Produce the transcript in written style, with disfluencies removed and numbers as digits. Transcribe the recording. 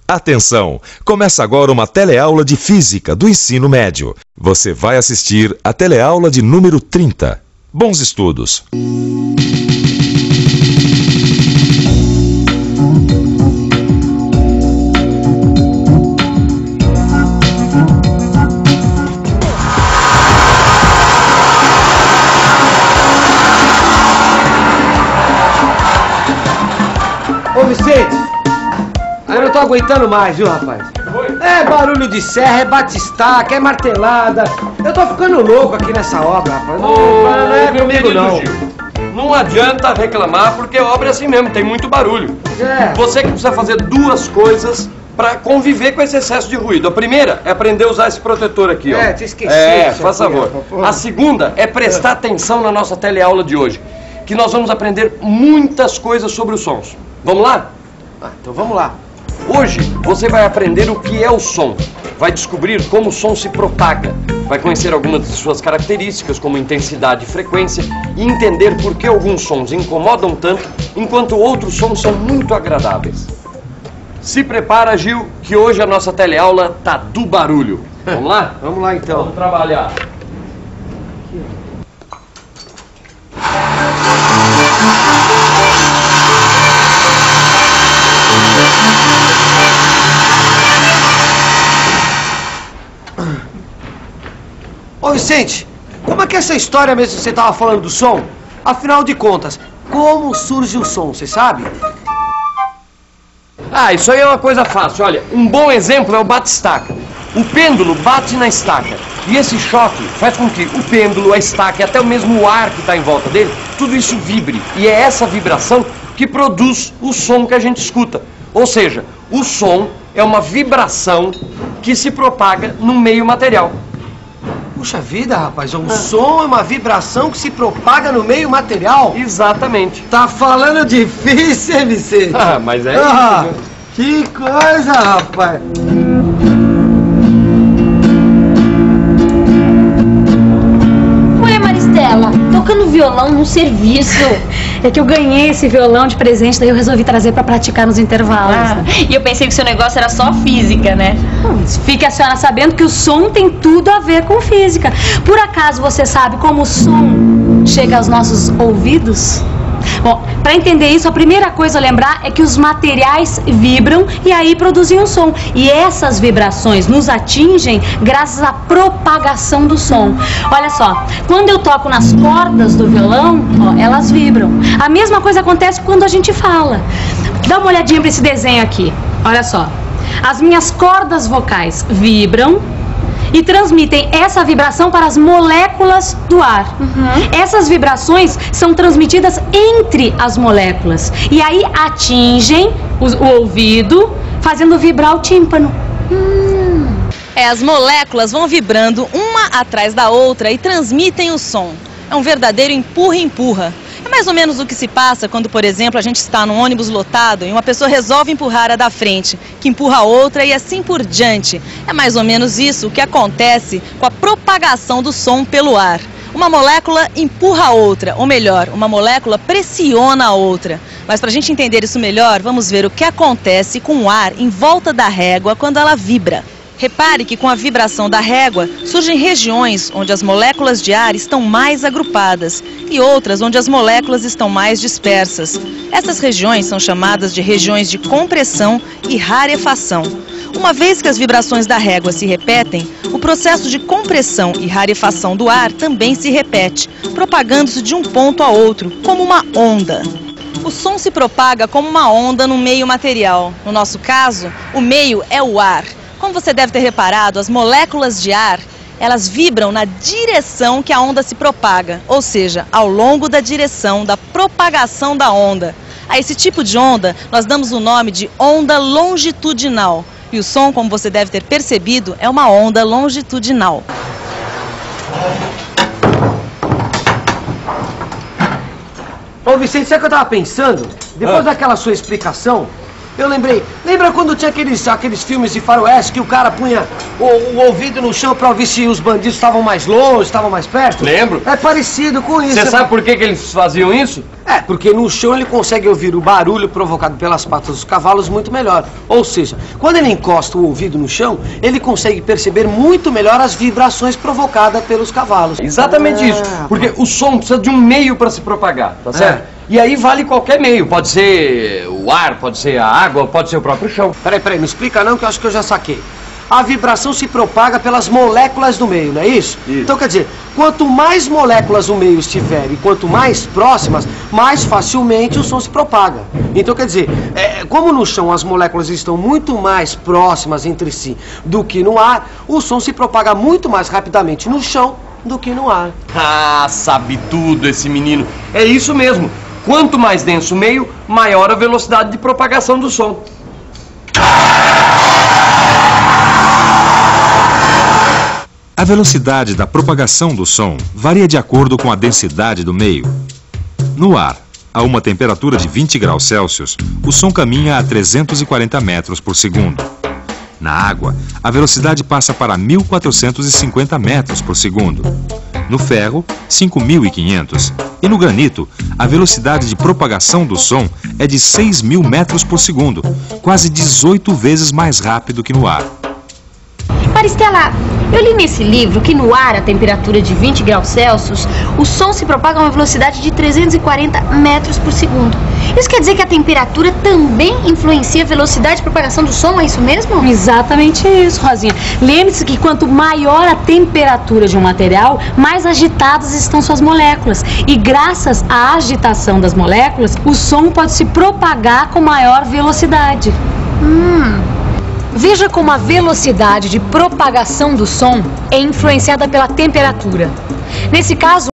Atenção! Começa agora uma teleaula de Física do ensino médio. Você vai assistir a teleaula de número 30. Bons estudos! Ô Vicente, eu não tô aguentando mais, viu, rapaz? É barulho de serra, é batistaca, é martelada. Eu tô ficando louco aqui nessa obra, rapaz. Não é comigo, não. Não adianta reclamar, porque a obra é assim mesmo, tem muito barulho. É. Você que precisa fazer duas coisas para conviver com esse excesso de ruído. A primeira é aprender a usar esse protetor aqui, ó. Te esqueci. Faz favor. A segunda é prestar atenção na nossa teleaula de hoje, que nós vamos aprender muitas coisas sobre os sons. Vamos lá? Então vamos lá. Hoje você vai aprender o que é o som, vai descobrir como o som se propaga, vai conhecer algumas de suas características, como intensidade e frequência, e entender por que alguns sons incomodam tanto, enquanto outros sons são muito agradáveis. Se prepara, Gil, que hoje a nossa teleaula tá do barulho. Vamos lá? Vamos lá então. Vamos trabalhar. Ô Vicente, como é que é essa história mesmo que você tava falando do som? Afinal de contas, como surge o som, você sabe? Isso aí é uma coisa fácil. Olha, um bom exemplo é o bate-estaca. O pêndulo bate na estaca e esse choque faz com que o pêndulo, a estaca e até mesmo o ar que está em volta dele, tudo isso vibre. E é essa vibração que produz o som que a gente escuta. Ou seja, o som é uma vibração que se propaga no meio material. Puxa vida, rapaz, um som é uma vibração que se propaga no meio material? Exatamente. Tá falando difícil, hein, Vicente? Mas é isso. Que coisa, rapaz. Ué, Maristela, tocando violão no serviço. É que eu ganhei esse violão de presente, daí eu resolvi trazer pra praticar nos intervalos. E eu pensei que o seu negócio era só física, né? Fique a senhora sabendo que o som tem tudo a ver com física. Por acaso você sabe como o som chega aos nossos ouvidos? Bom, para entender isso, a primeira coisa a lembrar é que os materiais vibram e aí produzem um som. E essas vibrações nos atingem graças à propagação do som. Olha só, quando eu toco nas cordas do violão, elas vibram. A mesma coisa acontece quando a gente fala. Dá uma olhadinha para esse desenho aqui. Olha só. As minhas cordas vocais vibram e transmitem essa vibração para as moléculas do ar. Essas vibrações são transmitidas entre as moléculas e aí atingem o ouvido, fazendo vibrar o tímpano. As moléculas vão vibrando uma atrás da outra e transmitem o som. É um verdadeiro empurra-empurra. É mais ou menos o que se passa quando, por exemplo, a gente está num ônibus lotado e uma pessoa resolve empurrar a da frente, que empurra a outra e assim por diante. É mais ou menos isso que acontece com a propagação do som pelo ar. Uma molécula empurra a outra, ou melhor, uma molécula pressiona a outra. Mas para a gente entender isso melhor, vamos ver o que acontece com o ar em volta da régua quando ela vibra. Repare que com a vibração da régua surgem regiões onde as moléculas de ar estão mais agrupadas e outras onde as moléculas estão mais dispersas. Essas regiões são chamadas de regiões de compressão e rarefação. Uma vez que as vibrações da régua se repetem, o processo de compressão e rarefação do ar também se repete, propagando-se de um ponto a outro, como uma onda. O som se propaga como uma onda no meio material. No nosso caso, o meio é o ar. Como você deve ter reparado, as moléculas de ar, elas vibram na direção que a onda se propaga, ou seja, ao longo da direção da propagação da onda. A esse tipo de onda, nós damos o nome de onda longitudinal. E o som, como você deve ter percebido, é uma onda longitudinal. Ô Vicente, sabe o que eu tava pensando? Depois daquela sua explicação, Eu lembrei. Lembra quando tinha aqueles filmes de faroeste que o cara punha o ouvido no chão pra ouvir se os bandidos estavam mais longe, estavam mais perto? Lembro. É parecido com isso. Você sabe por que eles faziam isso? É, porque no chão ele consegue ouvir o barulho provocado pelas patas dos cavalos muito melhor. Ou seja, quando ele encosta o ouvido no chão, ele consegue perceber muito melhor as vibrações provocadas pelos cavalos. Exatamente isso. Porque o som precisa de um meio para se propagar, tá certo? E aí vale qualquer meio. Pode ser o ar, pode ser a água, pode ser o próprio chão. Peraí, não explica não que eu acho que eu já saquei. A vibração se propaga pelas moléculas do meio, não é isso? Então quer dizer, quanto mais moléculas o meio estiver e quanto mais próximas, mais facilmente o som se propaga. Então quer dizer, como no chão as moléculas estão muito mais próximas entre si do que no ar, o som se propaga muito mais rapidamente no chão do que no ar. Ah, sabe tudo esse menino. É isso mesmo. Quanto mais denso o meio, maior a velocidade de propagação do som. A velocidade da propagação do som varia de acordo com a densidade do meio. No ar, a uma temperatura de 20 graus Celsius, o som caminha a 340 metros por segundo. Na água, a velocidade passa para 1.450 metros por segundo. No ferro, 5.500. E no granito, a velocidade de propagação do som é de 6.000 metros por segundo, quase 18 vezes mais rápido que no ar. Maristela, eu li nesse livro que no ar, a temperatura de 20 graus Celsius, o som se propaga a uma velocidade de 340 metros por segundo. Isso quer dizer que a temperatura também influencia a velocidade de propagação do som, é isso mesmo? Exatamente isso, Rosinha. Lembre-se que quanto maior a temperatura de um material, mais agitadas estão suas moléculas. E graças à agitação das moléculas, o som pode se propagar com maior velocidade. Veja como a velocidade de propagação do som é influenciada pela temperatura. Nesse caso,